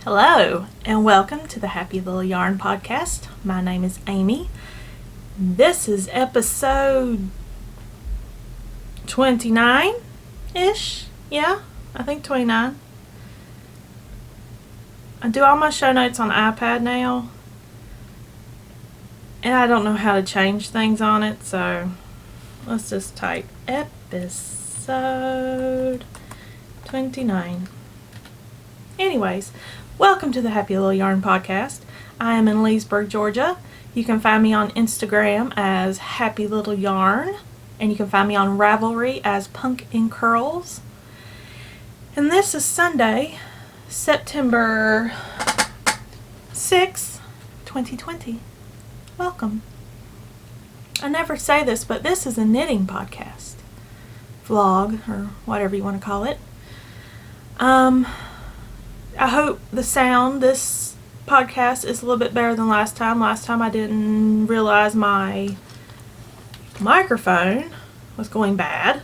Hello, and welcome to the Happy Little Yarn Podcast. My name is Amie. This is episode 29-ish. Yeah, I think 29. I do all my show notes on iPad now, and I don't know how to change things on it, so let's just type episode 29. Anyways, welcome to the Happy Little Yarn Podcast. I am in Leesburg, Georgia. You can find me on Instagram as Happy Little Yarn, and you can find me on Ravelry as Punk in Curls. And this is Sunday, September 6th, 2020. Welcome. I never say this, but this is a knitting podcast. Vlog, or whatever you want to call it. I hope the sound this podcast is a little bit better than last time. Last time I didn't realize my microphone was going bad.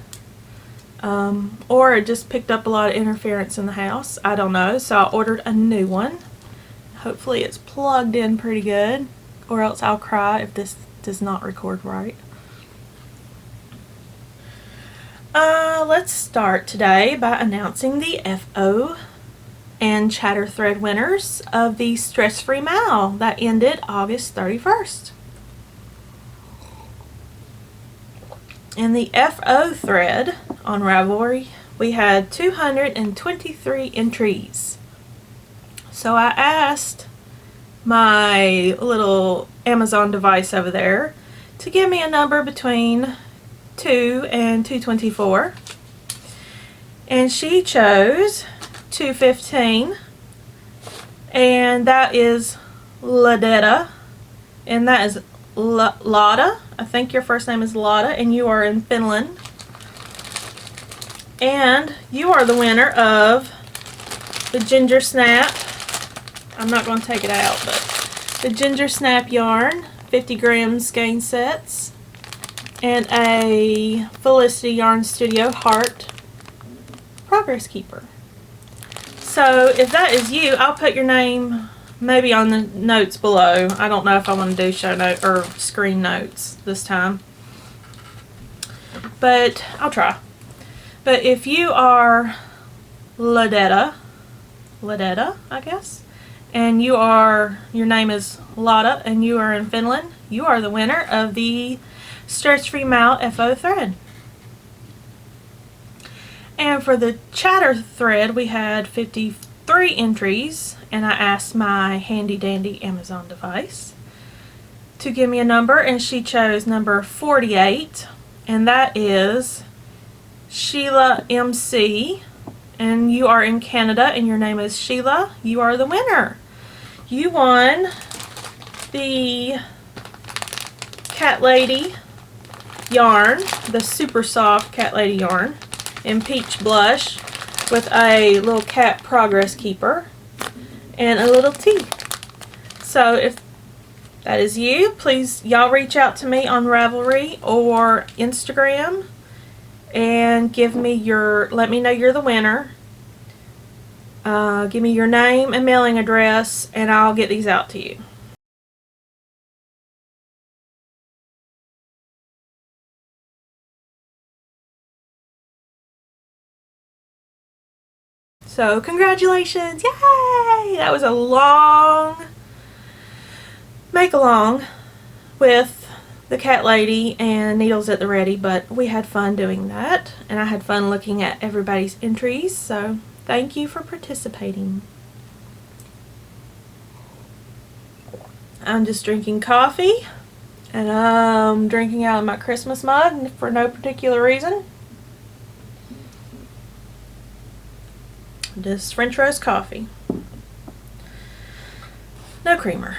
Or it just picked up a lot of interference in the house. I don't know. So I ordered a new one. Hopefully it's plugged in pretty good. Or else I'll cry if this does not record right. Let's start today by announcing the FO and Chatter Thread winners of the Stress-Free Mile that ended August 31st. In the FO thread on Ravelry, we had 223 entries. So I asked my little Amazon device over there to give me a number between 2 and 224. And she chose 215, and that is LODETTE, and that is Lotta. I think your first name is Lotta, and you are in Finland. And you are the winner of the Ginger Snap. I'm not going to take it out, but the Ginger Snap yarn, 50 gram skein sets, and a Felici Yarn Studio Heart Progress Keeper. So if that is you, I'll put your name maybe on the notes below. I don't know if I want to do show note or screen notes this time, but I'll try. But if you are LODETTE, I guess, and your name is Lotta and you are in Finland, you are the winner of the Stress-Free Mile FO thread. And for the Chatter thread, we had 53 entries, and I asked my handy dandy Amazon device to give me a number, and she chose number 48, and that is SHEELAMC, and you are in Canada, and your name is Sheela. You are the winner. You won the Cat Lady yarn, the super soft Cat Lady yarn in peach blush with a little cat progress keeper and a little tea. So if that is you, please y'all reach out to me on Ravelry or Instagram and let me know you're the winner. Give me your name and mailing address and I'll get these out to you. So, congratulations! Yay! That was a long make-along with the Cat Lady and Needles at the Ready, but we had fun doing that, and I had fun looking at everybody's entries, so thank you for participating. I'm just drinking coffee, and I'm drinking out of my Christmas mug for no particular reason. Just French roast coffee. No creamer.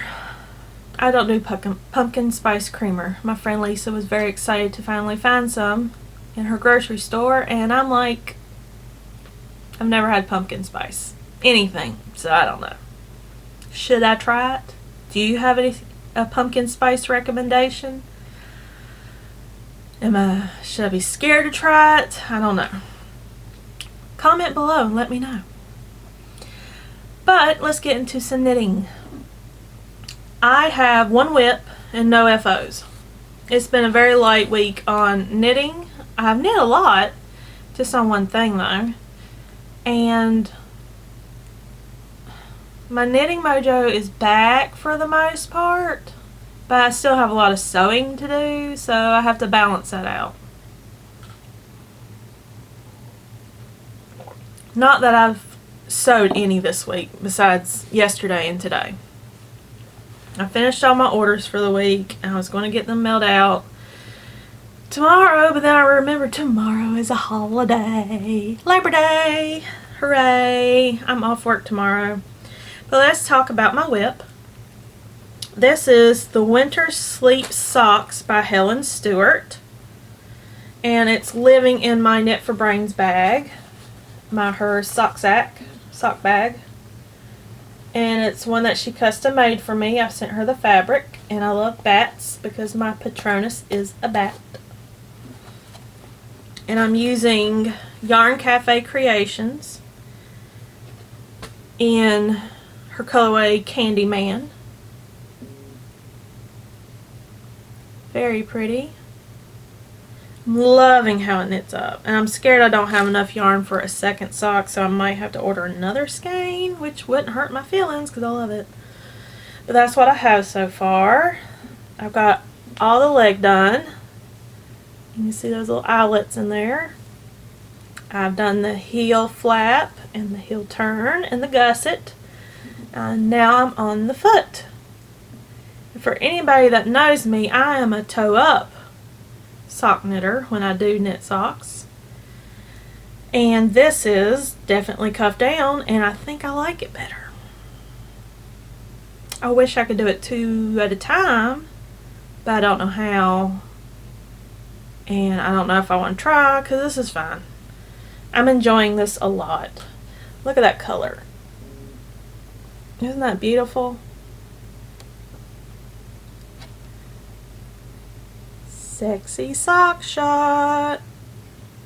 I don't do pumpkin spice creamer. My friend Lisa was very excited to finally find some in her grocery store, and I'm like, I've never had pumpkin spice anything, so I don't know. Should I try it? Do you have a pumpkin spice recommendation? Should I be scared to try it? I don't know. Comment below and let me know. But But let's get into some knitting. I have one whip and no FOs. It's been a very light week on knitting. I've knit a lot, just on one thing though. And my knitting mojo is back for the most part, but I still have a lot of sewing to do, so I have to balance that out. Not that I've sewed any this week besides yesterday and today. I finished all my orders for the week and I was going to get them mailed out tomorrow, but then I remembered tomorrow is a holiday. Labor Day! Hooray! I'm off work tomorrow. But let's talk about my whip. This is the Winter Sleep Socks by Helen Stewart. And it's living in my Knit for Brains bag. Her sock bag. And it's one that she custom made for me. I've sent her the fabric, and I love bats because my Patronus is a bat. And I'm using Yarn Cafe Creations in her colorway Candyman. Very pretty. I'm loving how it knits up, and I'm scared I don't have enough yarn for a second sock, so I might have to order another skein, which wouldn't hurt my feelings because I love it. But that's what I have so far. I've got all the leg done. You can see those little eyelets in there. I've done the heel flap and the heel turn and the gusset, and now I'm on the foot. And for anybody that knows me, I am a toe up sock knitter when I do knit socks, and this is definitely cuffed down, and I think I like it better. I wish I could do it 2 at a time, but I don't know how, and I don't know if I want to try because this is fine. I'm enjoying this a lot. Look at that color. Isn't that beautiful? Sexy sock shot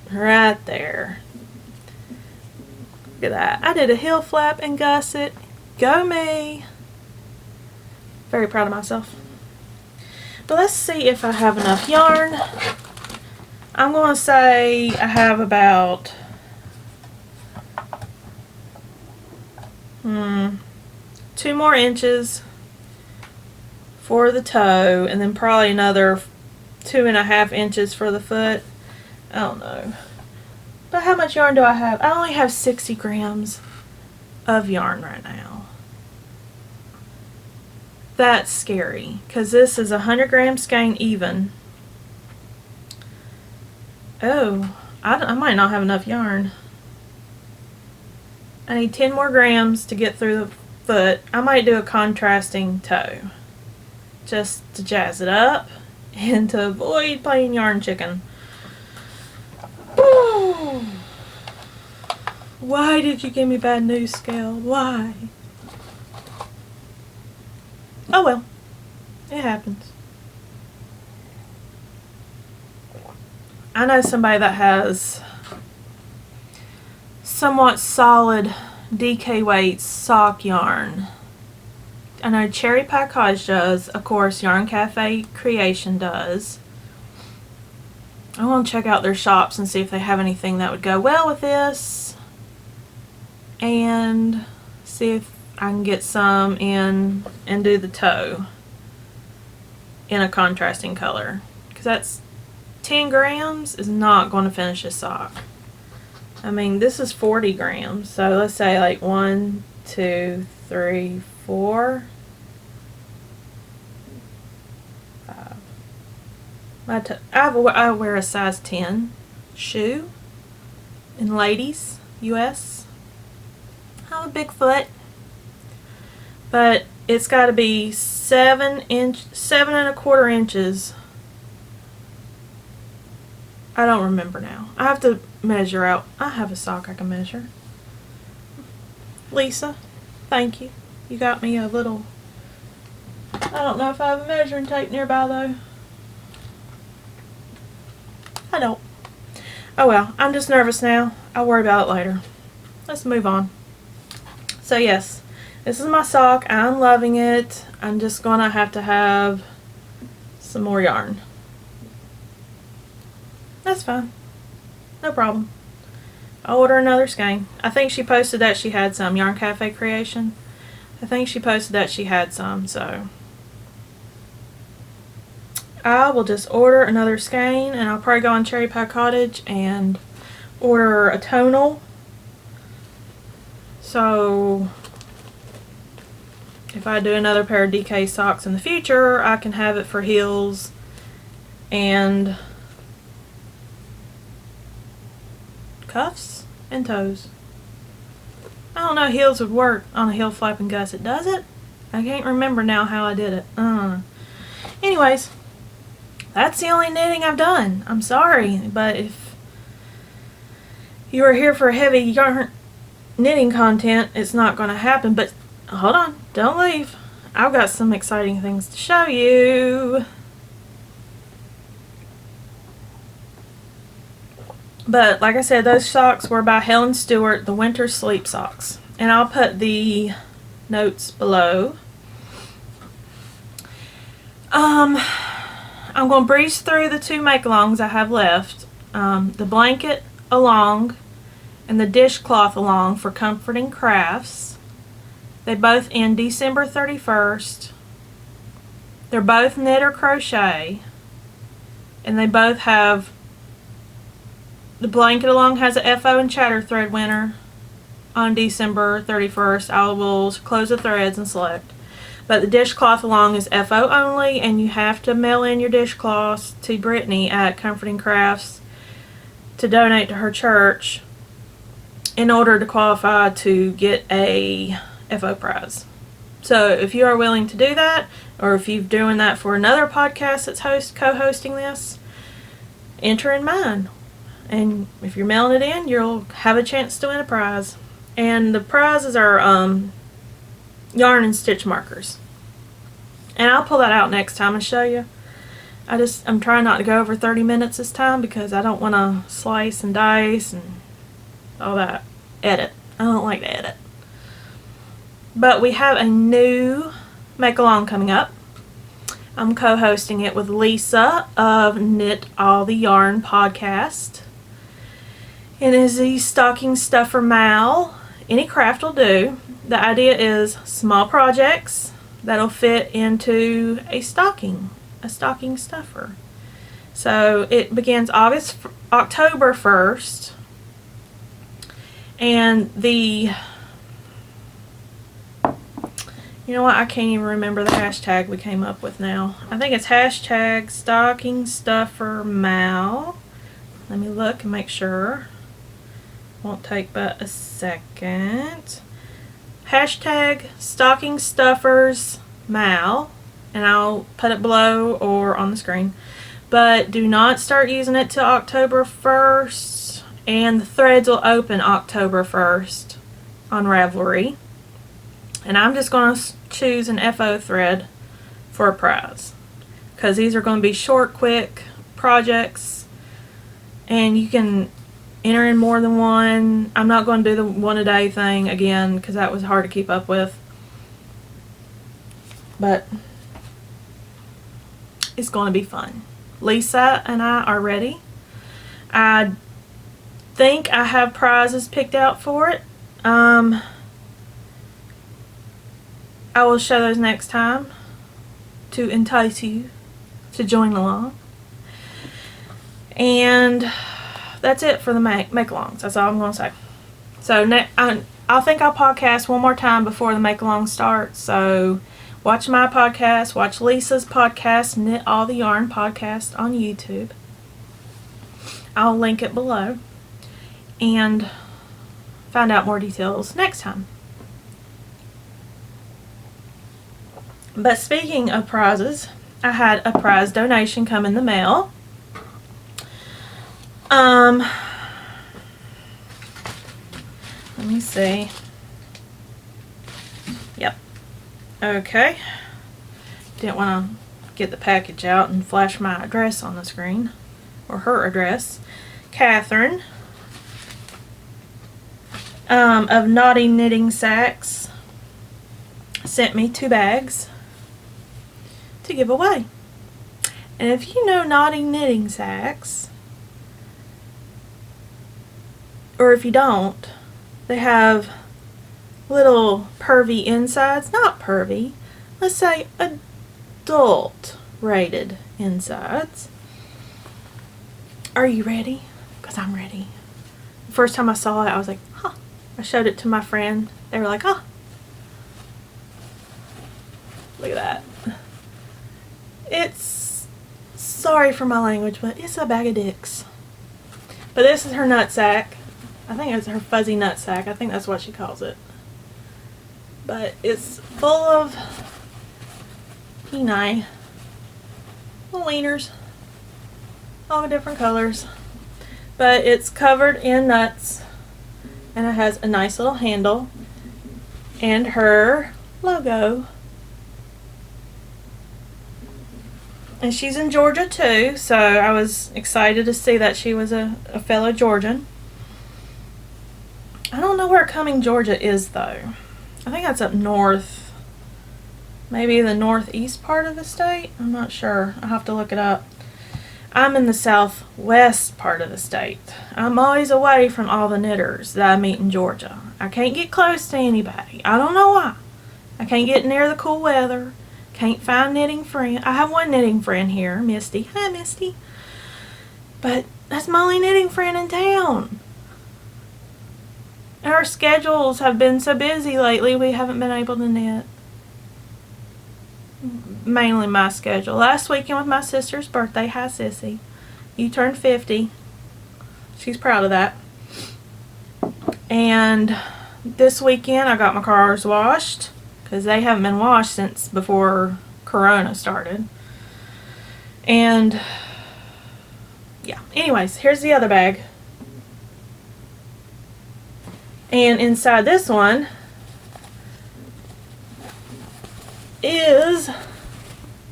right there. Look at that. I did a heel flap and gusset. Go me. Very proud of myself. But let's see if I have enough yarn. I'm going to say I have about 2 more inches for the toe, and then probably another 2.5 inches for the foot. I don't know. But how much yarn do I have? I only have 60 grams of yarn right now. That's scary because this is a 100-gram skein even. Oh, I might not have enough yarn. I need 10 more grams to get through the foot. I might do a contrasting toe just to jazz it up and to avoid playing yarn chicken. Ooh. Why did you give me bad news, Scale? Why? Oh well, it happens. I know somebody that has somewhat solid DK weight sock yarn. I know Cherry Pie Cottage does. Of course, Yarn Cafe Creation does. I want to check out their shops and see if they have anything that would go well with this. And see if I can get some in and do the toe in a contrasting color. Because that's 10 grams is not going to finish a sock. I mean, this is 40 grams. So let's say like 1, 2, 3, 4, 5. I wear a size 10 shoe in ladies, US. I have a big foot, but it's got to be 7.25 inches. I don't remember now. I have to measure out. I have a sock I can measure. Lisa, thank you. You got me a little. I don't know if I have a measuring tape nearby though. I don't. Oh well, I'm just nervous now. I'll worry about it later. Let's move on. So yes, This is my sock. I'm loving it. I'm just gonna have to have some more yarn. That's fine. No problem. I'll order another skein. I think she posted that she had some. Yarn Cafe Creation. I think she posted that she had some, so I will just order another skein, and I'll probably go on Cherry Pie Cottage and order a tonal. So if I do another pair of DK socks in the future, I can have it for heels and cuffs and toes. I don't know, heels would work on a heel flap and gusset, does it? I can't remember now how I did it. Anyways, that's the only knitting I've done. I'm sorry, but if you are here for heavy yarn knitting content, it's not going to happen. But hold on, don't leave. I've got some exciting things to show you. But like I said, those socks were by Helen Stewart, the winter sleep socks. And I'll put the notes below. I'm going to breeze through the two make-alongs I have left. The Blanket Along and the Dishcloth-a-Long for Comforting Crafts. They both end December 31st. They're both knit or crochet. And they both have, the Blanket Along has a FO and chatter thread winner on December 31st. I will close the threads and select. But the Dishcloth-a-Long is FO only, and you have to mail in your dishcloths to Brittany at Comforting Crafts to donate to her church in order to qualify to get a FO prize. So if you are willing to do that, or if you're doing that for another podcast that's co-hosting this, enter in mine. And if you're mailing it in, you'll have a chance to win a prize. And the prizes are yarn and stitch markers. And I'll pull that out next time and show you. I'm trying not to go over 30 minutes this time because I don't want to slice and dice and all that. Edit. I don't like to edit. But we have a new make-along coming up. I'm co-hosting it with Lisa of Knit All the Yarn podcast. It is the stocking stuffer Mal. Any craft will do. The idea is small projects that'll fit into a stocking stuffer. So it begins October 1st, and you know what, I can't even remember the hashtag we came up with now. I think it's hashtag stocking stuffer Mal. Let me look and make sure. Won't take but a second. Hashtag stocking stuffers Mal, and I'll put it below or on the screen. But do not start using it till October 1st, and the threads will open October 1st on Ravelry. And I'm just going to choose an FO thread for a prize, because these are going to be short, quick projects, and you can enter in more than one. I'm not going to do the one a day thing again because that was hard to keep up with. But it's going to be fun. Lisa and I are ready. I think I have prizes picked out for it. I will show those next time to entice you to join along. And that's it for the make-alongs. That's all I'm going to say. So I think I'll podcast one more time before the make-along starts. So watch my podcast. Watch Lisa's podcast, Knit All the Yarn podcast on YouTube. I'll link it below. And find out more details next time. But speaking of prizes, I had a prize donation come in the mail. Let me see. Yep. Okay. Didn't want to get the package out and flash my address on the screen, or her address. Catherine of Naughty Knitting Sacks sent me 2 bags to give away. And if you know Naughty Knitting Sacks, or if you don't, they have little pervy insides. Not pervy, let's say adult rated insides. Are you ready? Because I'm ready. The first time I saw it, I was like, huh. I showed it to my friend. They were like, oh. Look at that. It's, sorry for my language, but it's a bag of dicks. But this is her nut sack. I think it's her fuzzy nut sack. I think that's what she calls it. But it's full of peni, little wieners, all different colors. But it's covered in nuts, and it has a nice little handle and her logo. And she's in Georgia too, so I was excited to see that she was a fellow Georgian. I don't know where Cumming, Georgia is though. I think that's up north. Maybe the northeast part of the state? I'm not sure. I'll have to look it up. I'm in the southwest part of the state. I'm always away from all the knitters that I meet in Georgia. I can't get close to anybody. I don't know why. I can't get near the cool weather. Can't find knitting friend. I have one knitting friend here, Misty. Hi, Misty. But that's my only knitting friend in town. Our schedules have been so busy lately, we haven't been able to knit. Mainly my schedule. Last weekend was my sister's birthday. Hi, Sissy. You turned 50. She's proud of that. And this weekend I got my cars washed, because they haven't been washed since before Corona started. And yeah, anyways, here's the other bag. And inside this one is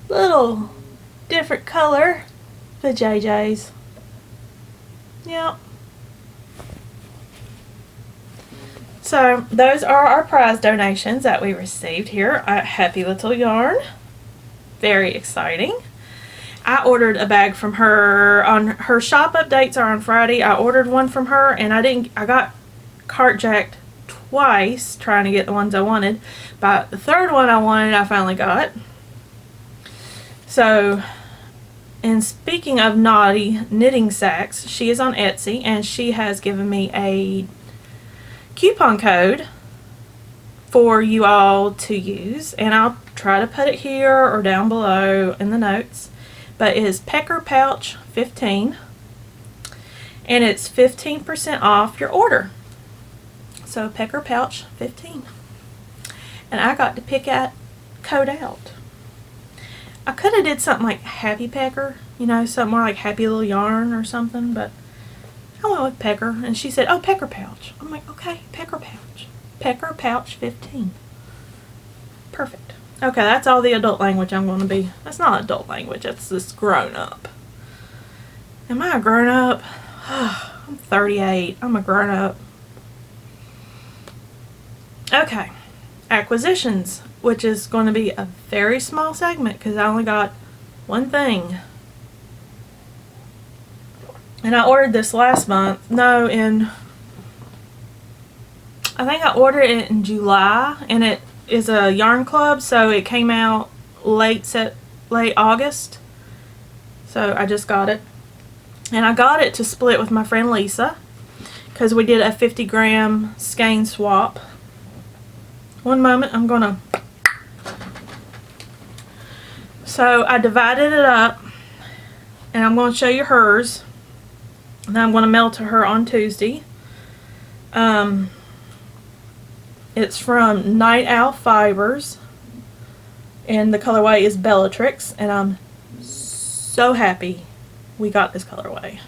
little different color for JJ's. Yep. So those are our prize donations that we received here at Happy Little Yarn. Very exciting. I ordered a bag from her. On her shop updates are on Friday. I ordered one from her, and I got cart jacked twice trying to get the ones I wanted. But the third one I wanted, I finally got. So, and speaking of Naughty Knitting Sacks, she is on Etsy, and she has given me a coupon code for you all to use, and I'll try to put it here or down below in the notes. But it is Pecker Pouch 15, and it's 15% off your order. So Pecker Pouch 15, and I got to pick that code out. I could have did something like Happy Pecker, you know, something more like Happy Little Yarn or something, but I went with Pecker, and she said, oh, Pecker Pouch. I'm like, okay, Pecker Pouch. Pecker Pouch 15. Perfect. Okay, that's all the adult language I'm going to be. That's not adult language, that's just grown up. Am I a grown up? I'm 38. I'm a grown up. Okay, acquisitions, which is going to be a very small segment because I only got one thing. And I ordered this last month. No, I think I ordered it in July, and it is a yarn club, so it came out late August. So I just got it. And I got it to split with my friend Lisa, because we did a 50-gram skein swap. One moment, I'm gonna. So I divided it up, and I'm going to show you hers. And then I'm going to mail to her on Tuesday. It's from Night Owl Fibers, and the colorway is Bellatrix, and I'm so happy we got this colorway.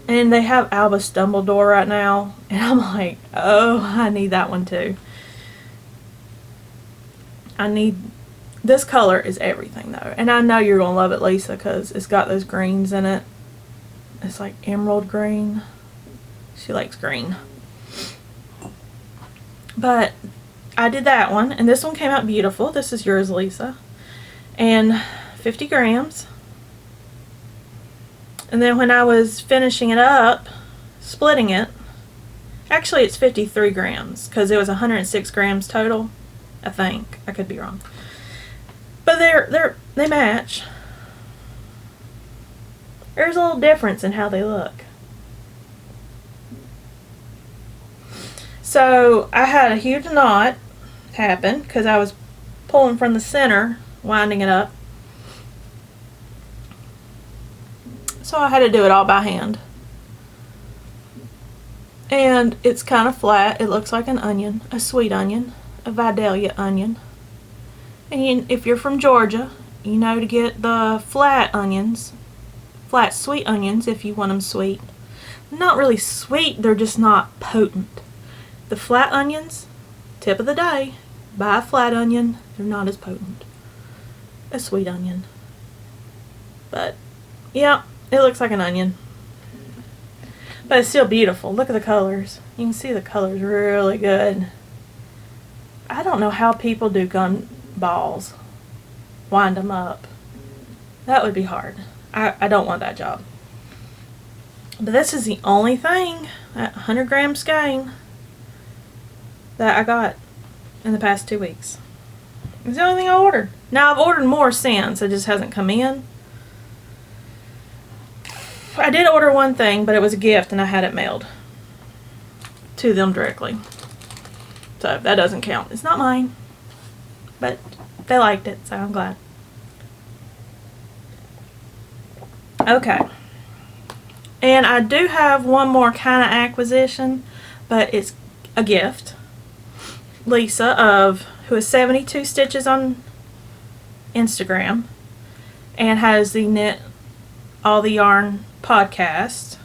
And they have Albus Dumbledore right now, and I'm like, oh, I need that one too. This color is everything though, and I know you're gonna love it, Lisa, because it's got those greens in it. It's like emerald green. She likes green. But I did that one, and this one came out beautiful. This is yours, Lisa. And 50 grams. And then when I was finishing it up, splitting it, actually it's 53 grams because it was 106 grams total, I think. I could be wrong. But they match. There's a little difference in how they look. So I had a huge knot happen because I was pulling from the center, winding it up. So I had to do it all by hand. And it's kind of flat. It looks like an onion, a sweet onion, a Vidalia onion. And if you're from Georgia, you know to get the flat onions, flat sweet onions if you want them sweet. Not really sweet, they're just not potent. The flat onions, tip of the day, buy a flat onion, they're not as potent. A sweet onion. But, yeah, it looks like an onion. But it's still beautiful. Look at the colors. You can see the colors really good. I don't know how people do gun balls. Wind them up. That would be hard. I don't want that job. But this is the only thing, that 100 gram skein, that I got in the past 2 weeks. It's the only thing I ordered. Now I've ordered more since. It just hasn't come in. I did order one thing, but it was a gift and I had it mailed to them directly. So that doesn't count. It's not mine. But they liked it, so I'm glad. Okay. And I do have one more kind of acquisition, but it's a gift. Lisa, who is 72 Stitches on Instagram and has the Knit All the Yarn podcast.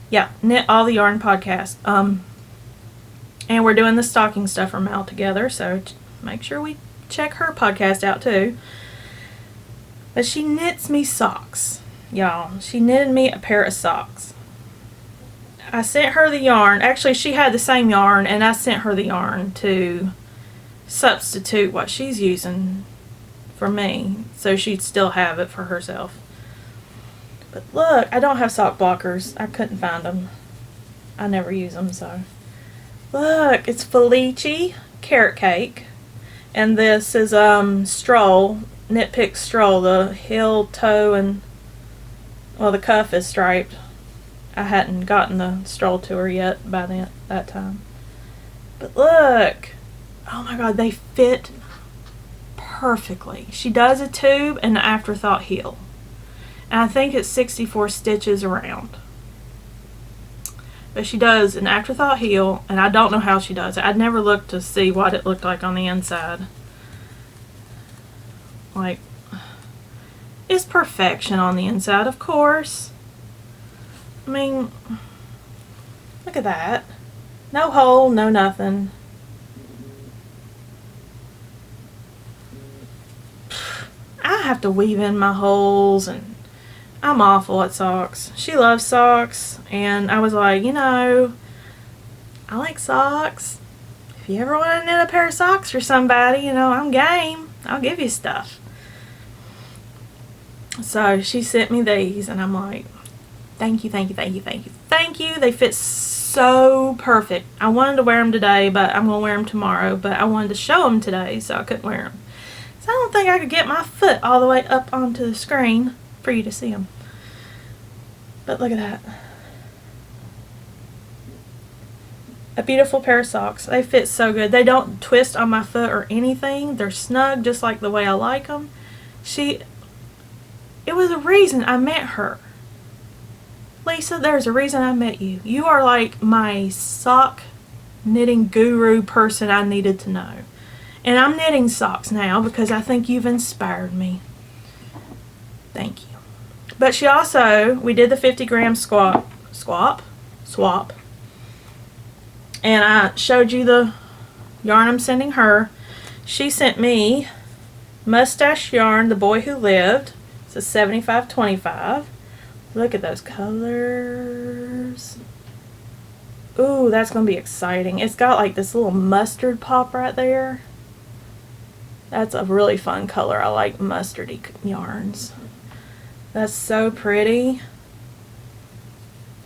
Yeah, Knit All the Yarn podcast. And we're doing the stocking stuffer mail together, so make sure we check her podcast out too. But she knits me socks, y'all. She knitted me a pair of socks. I sent her the yarn. Actually, she had the same yarn, and I sent her the yarn to substitute what she's using for me, so she'd still have it for herself. But look, I don't have sock blockers. I couldn't find them. I never use them, so. Look, it's Felici carrot cake, and this is Stroll, Knit Pick Stroll. The heel, toe, and well, the cuff is striped. I hadn't gotten the Stroll to her yet by that time. But look, oh my god, they fit perfectly. She does a tube and an afterthought heel, and I think it's 64 stitches around. But she does an afterthought heel, and I don't know how she does it. I'd never looked to see what it looked like on the inside. Like, it's perfection on the inside, of course. I mean, look at that. No hole, no nothing. I have to weave in my holes, and I'm awful at socks. She loves socks, and I was like, you know, I like socks. If you ever want to knit a pair of socks for somebody, you know, I'm game. I'll give you stuff. So she sent me these, and I'm like, thank you, thank you, thank you, thank you, thank you. They fit so perfect. I wanted to wear them today, but I'm going to wear them tomorrow, but I wanted to show them today, so I couldn't wear them. So I don't think I could get my foot all the way up onto the screen for you to see them. But look at that. A beautiful pair of socks. They fit so good. They don't twist on my foot or anything. They're snug just like the way I like them. It was a reason I met her. Lisa, there's a reason I met you. You are like my sock knitting guru person I needed to know. And I'm knitting socks now because I think you've inspired me. Thank you. But she also, we did the 50 gram swap. And I showed you the yarn I'm sending her. She sent me Mustache Yarn, The Boy Who Lived. It's a 75-25. Look at those colors. Ooh, that's going to be exciting. It's got like this little mustard pop right there. That's a really fun color. I like mustardy yarns. That's so pretty.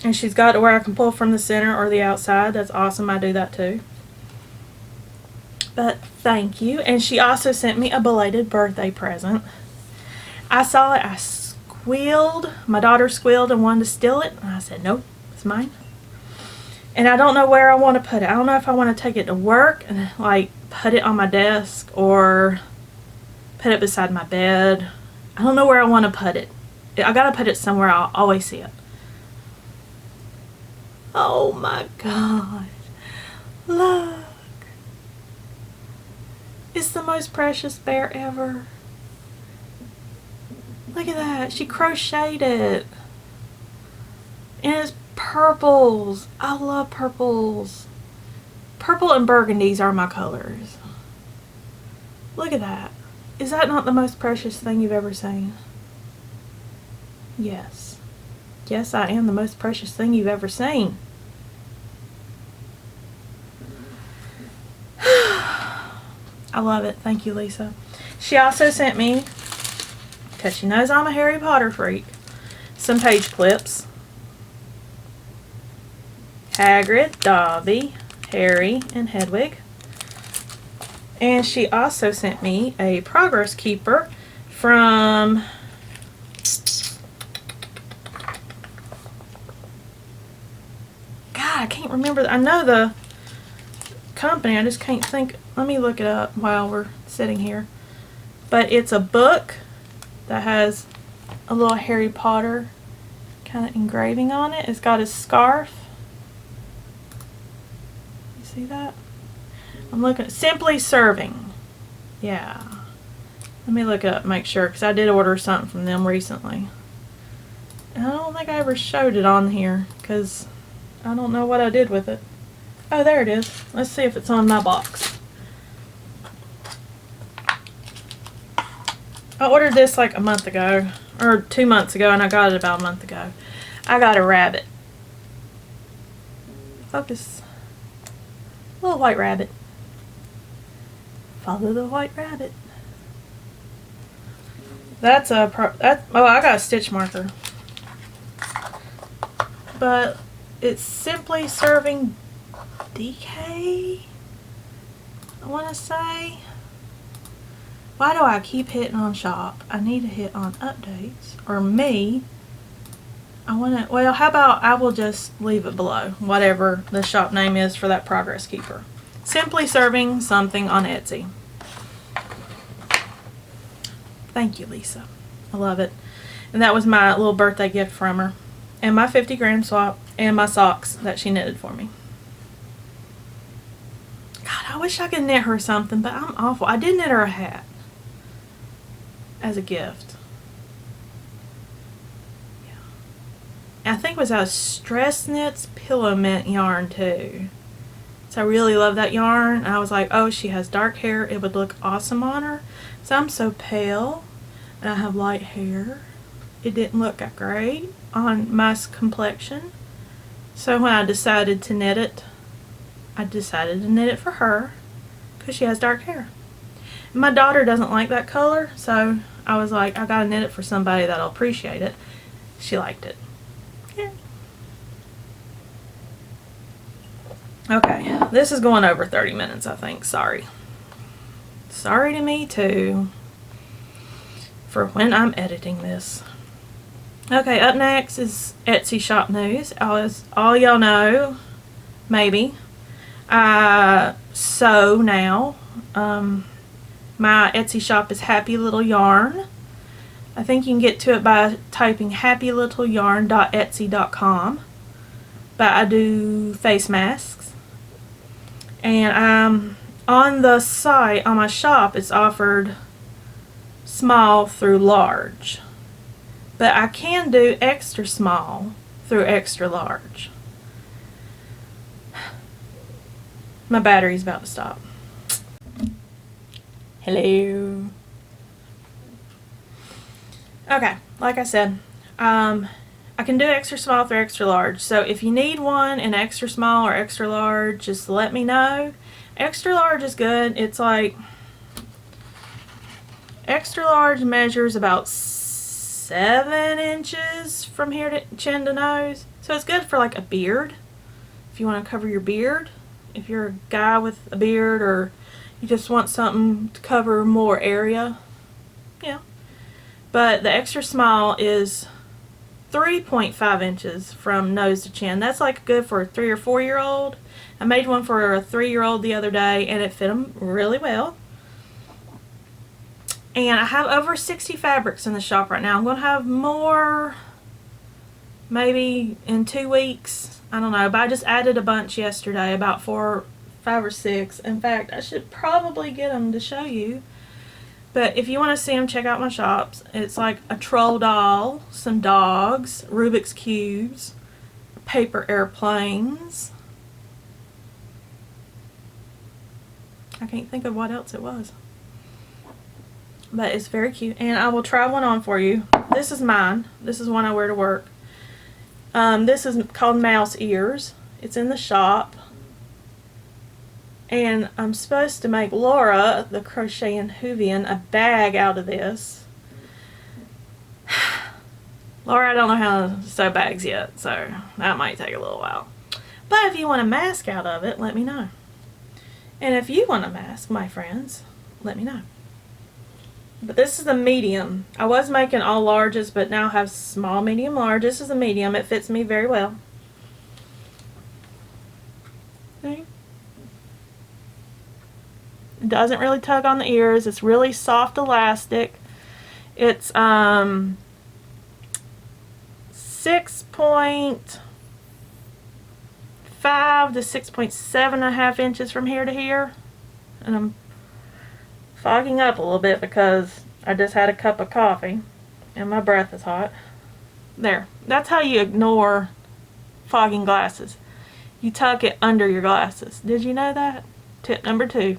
And she's got it where I can pull from the center or the outside. That's awesome. I do that too. But thank you. And she also sent me a belated birthday present. I saw it. I squealed. My daughter squealed and wanted to steal it. And I said, nope, it's mine. And I don't know where I want to put it. I don't know if I want to take it to work and like put it on my desk or put it beside my bed. I don't know where I want to put it. I gotta put it somewhere I'll always see it. Oh my gosh. Look. It's the most precious bear ever. Look at that. She crocheted it. And it's purples. I love purples. Purple and burgundies are my colors. Look at that. Is that not the most precious thing you've ever seen? Yes. Yes, I am the most precious thing you've ever seen. I love it. Thank you, Lisa. She also sent me, because she knows I'm a Harry Potter freak, some page clips. Hagrid, Dobby, Harry, and Hedwig. And she also sent me a progress keeper from God, I can't remember. I know the company. I just can't think. Let me look it up while we're sitting here. But it's a book that has a little Harry Potter kind of engraving on it. It's got his scarf. You see that? I'm looking at Simply Serving. Yeah. Let me look it up, make sure, because I did order something from them recently. And I don't think I ever showed it on here, because I don't know what I did with it. Oh, there it is. Let's see if it's on my box. I ordered this like a month ago, or 2 months ago, and I got it about a month ago. I got a rabbit. Focus. Little white rabbit. Follow the white rabbit. That's a oh, I got a stitch marker. But it's Simply Serving DK, I want to say. Why do I keep hitting on shop? I need to hit on updates. Or me. I want to, well, how about I will just leave it below, whatever the shop name is for that progress keeper. Simply Serving something on Etsy. Thank you, Lisa. I love it. And that was my little birthday gift from her. And my 50-gram swap and my socks that she knitted for me. God, I wish I could knit her something, but I'm awful. I did knit her a hat as a gift. Yeah. And I think it was out of Stress Knits Pillow Mint yarn too. So I really love that yarn. I was like, oh, she has dark hair. It would look awesome on her. So I'm so pale and I have light hair. It didn't look that great on my complexion. So when I decided to knit it, I decided to knit it for her because she has dark hair. And my daughter doesn't like that color, so I was like, I gotta knit it for somebody that'll appreciate it. She liked it. Yeah. Okay, this is going over 30 minutes, I think. Sorry. Sorry to me too for when I'm editing this. Okay, up next is Etsy shop news. As all y'all know, maybe, I sew now. My Etsy shop is Happy Little Yarn. I think you can get to it by typing happylittleyarn.etsy.com. But I do face masks. And on the site, on my shop, it's offered small through large. But I can do extra small through extra large. My battery's about to stop. Hello. Okay, like I said, I I can do extra small through extra large. So if you need one in extra small or extra large, just let me know. Extra large is good. It's like, extra large measures about 7 inches from here to chin to nose. So it's good for like a beard. If you want to cover your beard. If you're a guy with a beard, or you just want something to cover more area. Yeah. But the extra small is 3.5 inches from nose to chin. That's like good for a 3 or 4 year old. I made one for a 3-year-old the other day and it fit them really well. And I have over 60 fabrics in the shop right now. I'm going to have more maybe in 2 weeks. I don't know, but I just added a bunch yesterday, about 5 or 6. In fact, I should probably get them to show you. But if you want to see them, check out my shops. It's like a troll doll, some dogs, Rubik's Cubes, paper airplanes. I can't think of what else it was. But it's very cute. And I will try one on for you. This is mine. This is one I wear to work. This is called mouse ears. It's in the shop. And I'm supposed to make Laura, the Crocheting Hoovian, a bag out of this. Laura, I don't know how to sew bags yet, so that might take a little while. But if you want a mask out of it, let me know. And if you want a mask, my friends, let me know. But this is a medium. I was making all larges, but now I have small, medium, large. This is a medium. It fits me very well. See? It doesn't really tug on the ears. It's really soft elastic. It's 6.5 to 6.7.5 inches from here to here. And I'm fogging up a little bit because I just had a cup of coffee and my breath is hot. There. That's how you ignore fogging glasses. You tuck it under your glasses. Did you know that? Tip number 2.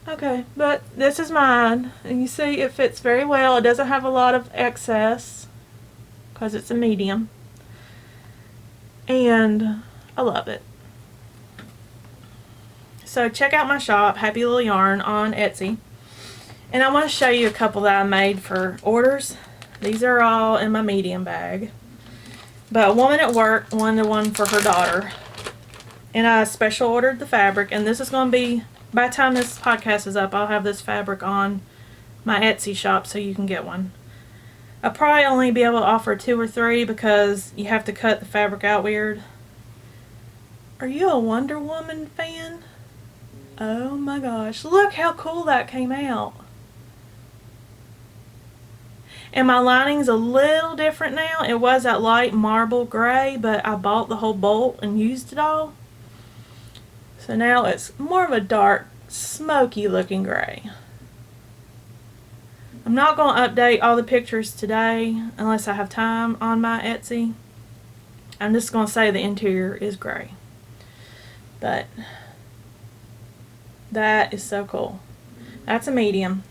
Okay, but this is mine, and you see it fits very well. It doesn't have a lot of excess because it's a medium, and I love it. So check out my shop, Happy Little Yarn, on Etsy, and I want to show you a couple that I made for orders. These are all in my medium bag, but a woman at work wanted one for her daughter, and I special ordered the fabric, and this is going to be, by the time this podcast is up, I'll have this fabric on my Etsy shop so you can get one. I'll probably only be able to offer 2 or 3 because you have to cut the fabric out weird. Are you a Wonder Woman fan? Oh my gosh, look how cool that came out. And my lining's a little different now. It was that light marble gray, but I bought the whole bolt and used it all. So now it's more of a dark, smoky looking gray. I'm not going to update all the pictures today unless I have time on my Etsy. I'm just going to say the interior is gray. But that is so cool. That's a medium.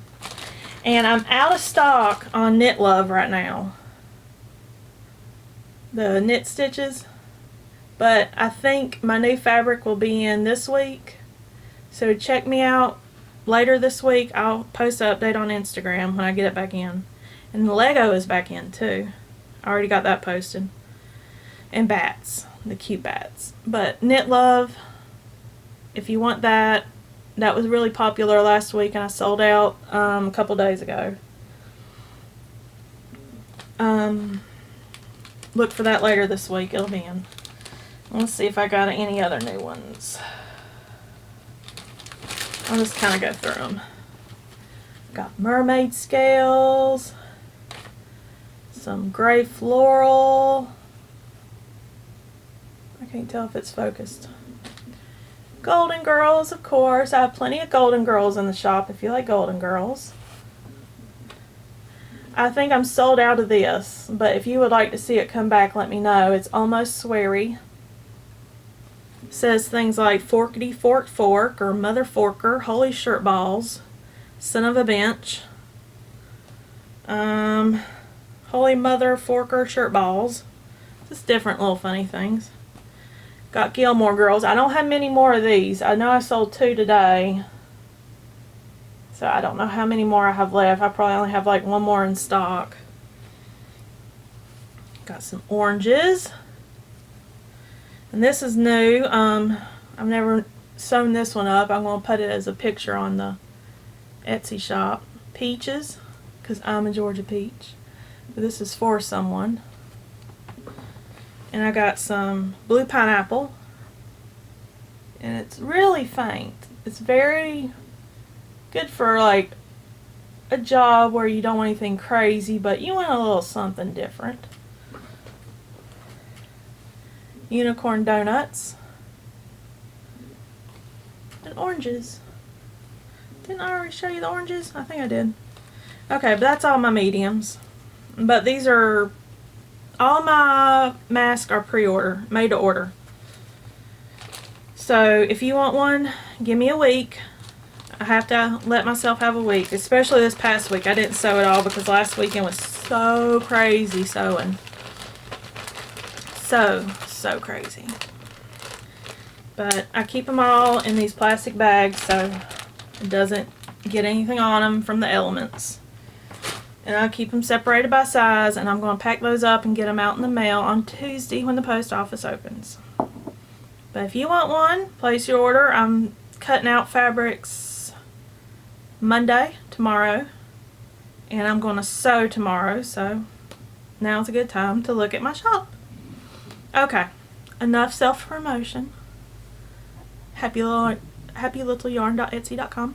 And I'm out of stock on Knit Love right now. The knit stitches. But I think my new fabric will be in this week. So check me out later this week. I'll post an update on Instagram when I get it back in. And the Lego is back in too. I already got that posted. And bats. The cute bats. But Knit Love, if you want that, that was really popular last week and I sold out a couple days ago. Look for that later this week. It'll be in. Let's see if I got any other new ones. I'll just kind of go through them. Got mermaid scales, some gray floral. I can't tell if it's focused. Golden Girls, of course. I have plenty of Golden Girls in the shop if you like Golden Girls. I think I'm sold out of this, but if you would like to see it come back, let me know. It's almost sweary. Says things like forkety fork fork or mother forker, holy shirt balls, son of a bench, Holy Mother Forker shirt balls. Just different little funny things. Got Gilmore Girls. I don't have many more of these. I know I sold 2 today. So I don't know how many more I have left. I probably only have like 1 more in stock. Got some oranges. And this is new. I've never sewn this one up. I'm going to put it as a picture on the Etsy shop. Peaches, because I'm a Georgia peach. But this is for someone. And I got some blue pineapple. And it's really faint. It's very good for like a job where you don't want anything crazy, but you want a little something different. Unicorn donuts. And oranges. Didn't I already show you the oranges? I think I did. Okay, but that's all my mediums. But these are, all my masks are pre-order, made to order. So if you want one, give me a week. I have to let myself have a week, especially this past week. I didn't sew it all because last weekend was so crazy sewing. So crazy. But I keep them all in these plastic bags so it doesn't get anything on them from the elements. And I keep them separated by size, and I'm going to pack those up and get them out in the mail on Tuesday when the post office opens. But if you want one, place your order. I'm cutting out fabrics Monday, tomorrow, and I'm going to sew tomorrow, so now's a good time to look at my shop. Okay, enough self-promotion. happylittleyarn.etsy.com.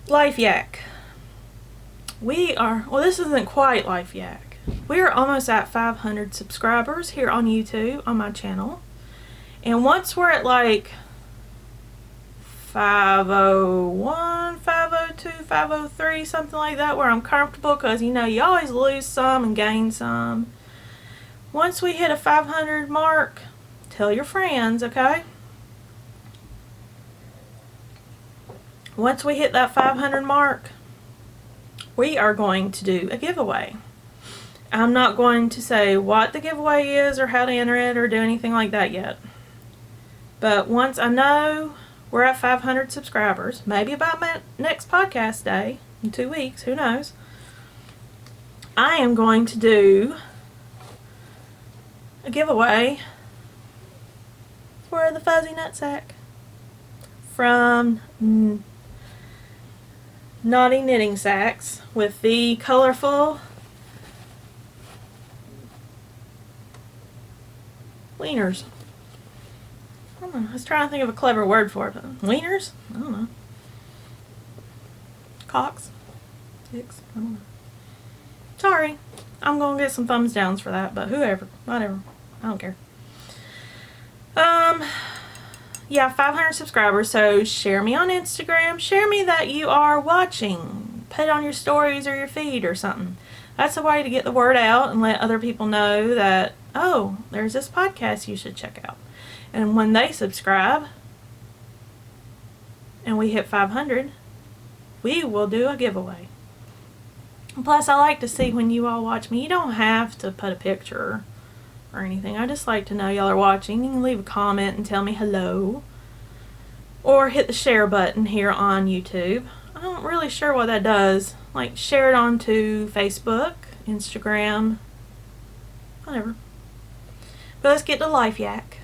Life Yak. We are, well, this isn't quite Life Yak. We are almost at 500 subscribers here on YouTube on my channel. And once we're at like 501, 502, 503, something like that, where I'm comfortable, because you know you always lose some and gain some. Once we hit a 500 mark, tell your friends, okay? Once we hit that 500 mark, we are going to do a giveaway. I'm not going to say what the giveaway is or how to enter it or do anything like that yet. But once I know we're at 500 subscribers, maybe about my next podcast day, in 2 weeks, who knows, I am going to do a giveaway for the Fuzzy Nutsack from Naughty Knitting Sacks with the colorful wieners. I don't know. I was trying to think of a clever word for it. But wieners? I don't know. Cocks? Dicks? I don't know. Sorry. I'm going to get some thumbs downs for that, but whoever. Whatever. I don't care. Yeah, 500 subscribers, so share me on Instagram. Share me that you are watching. Put it on your stories or your feed or something. That's a way to get the word out and let other people know that, oh, there's this podcast you should check out. And when they subscribe and we hit 500, we will do a giveaway. Plus, I like to see when you all watch me. You don't have to put a picture or anything. I just like to know y'all are watching. You can leave a comment and tell me hello. Or hit the share button here on YouTube. I'm not really sure what that does. Like, share it onto Facebook, Instagram, whatever. But let's get to Life Yak.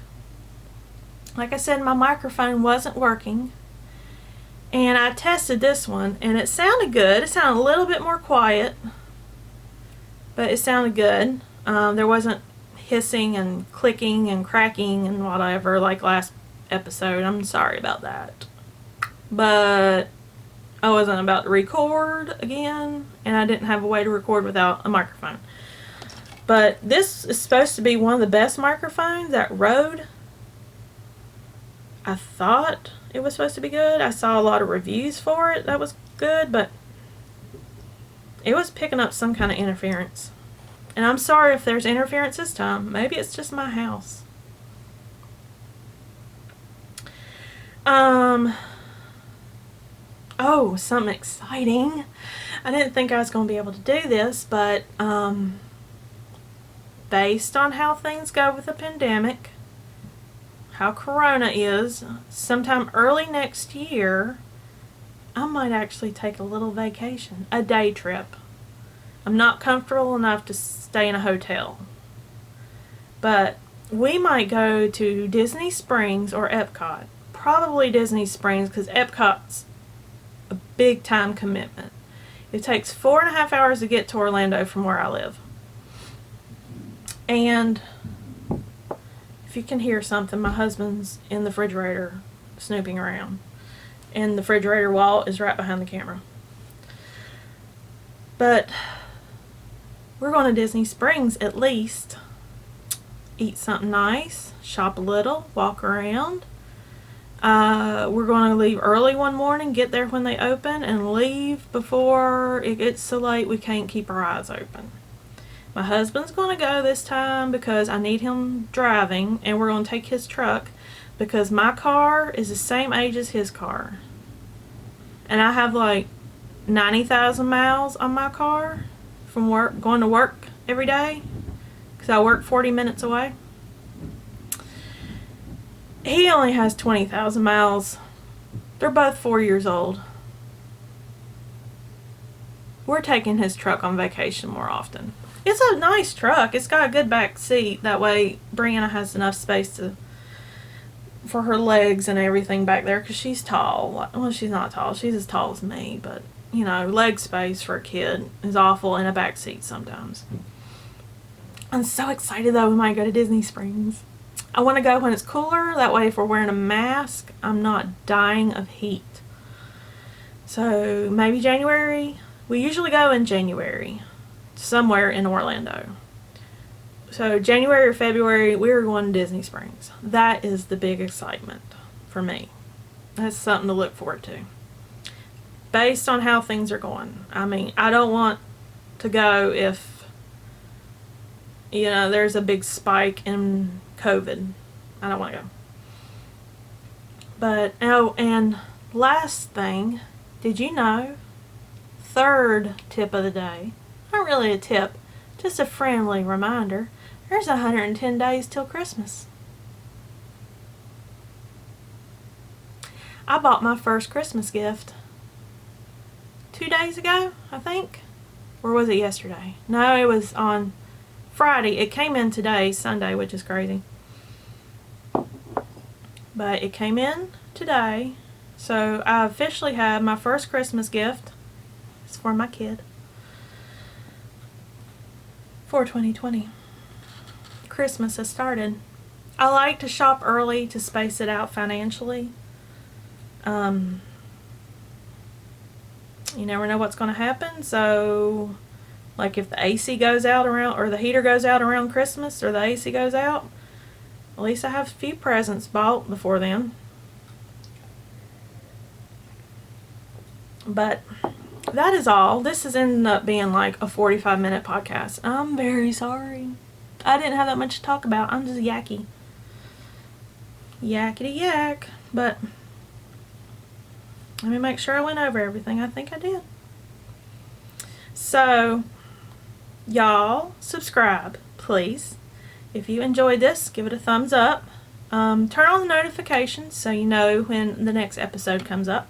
Like I said, my microphone wasn't working. And I tested this one, and it sounded good. It sounded a little bit more quiet, but it sounded good. There wasn't hissing and clicking and cracking and whatever like last episode. I'm sorry about that. But I wasn't about to record again, and I didn't have a way to record without a microphone. But this is supposed to be one of the best microphones that Rode. I thought it was supposed to be good. I saw a lot of reviews for it that was good, but it was picking up some kind of interference. And I'm sorry if there's interference this time. Maybe it's just my house. Oh, something exciting. I didn't think I was going to be able to do this, but based on how things go with the pandemic, how Corona is, sometime early next year, I might actually take a little vacation, a day trip. I'm not comfortable enough to stay in a hotel, but we might go to Disney Springs or Epcot. Probably Disney Springs, because Epcot's a big time commitment. It takes 4.5 hours to get to Orlando from where I live. And if you can hear something, my husband's in the refrigerator snooping around. And the refrigerator wall is right behind the camera. But we're going to Disney Springs at least. Eat something nice, shop a little, walk around. We're going to leave early one morning, get there when they open, and leave before it gets so late we can't keep our eyes open. My husband's going to go this time because I need him driving, and we're going to take his truck because my car is the same age as his car. And I have like 90,000 miles on my car from work, going to work every day because I work 40 minutes away. He only has 20,000 miles. They're both 4 years old. We're taking his truck on vacation more often. It's a nice truck. It's got a good back seat. That way Brianna has enough space for her legs and everything back there because she's tall. Well, she's not tall. She's as tall as me, but you know, leg space for a kid is awful in a back seat sometimes. I'm so excited though. We might go to Disney Springs. I want to go when it's cooler. That way if we're wearing a mask, I'm not dying of heat. So maybe January. We usually go in January. Somewhere in Orlando. So January or February, we were going to Disney Springs. That is the big excitement for me. That's something to look forward to. Based on how things are going. I mean, I don't want to go if, you know, there's a big spike in COVID. I don't want to go. But, oh, and last thing, did you know, third tip of the day, not really a tip, just a friendly reminder, there's 110 days till Christmas. I bought my first Christmas gift 2 days ago, I think. Or was it yesterday? No, it was on Friday. It came in today, Sunday, which is crazy. But it came in today. So I officially have my first Christmas gift. It's for my kid. For 2020. Christmas has started. I like to shop early to space it out financially. You never know what's going to happen, so like if the AC goes out around, or the heater goes out around Christmas, or the AC goes out, at least I have a few presents bought before then. But that is all. This has ended up being like a 45-minute podcast. I'm very sorry. I didn't have that much to talk about. I'm just yakky. Yakety yak. But let me make sure I went over everything. I think I did. So, y'all, subscribe, please. If you enjoyed this, give it a thumbs up. Turn on the notifications so you know when the next episode comes up.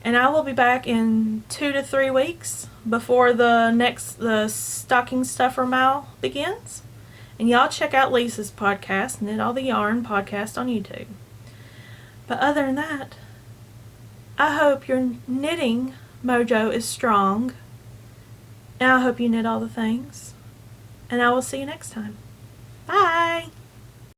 And I will be back in 2 to 3 weeks before the stocking stuffer mile begins. And y'all check out Lisa's podcast, Knit All the Yarn podcast on YouTube. But other than that, I hope your knitting mojo is strong. And I hope you knit all the things. And I will see you next time. Bye!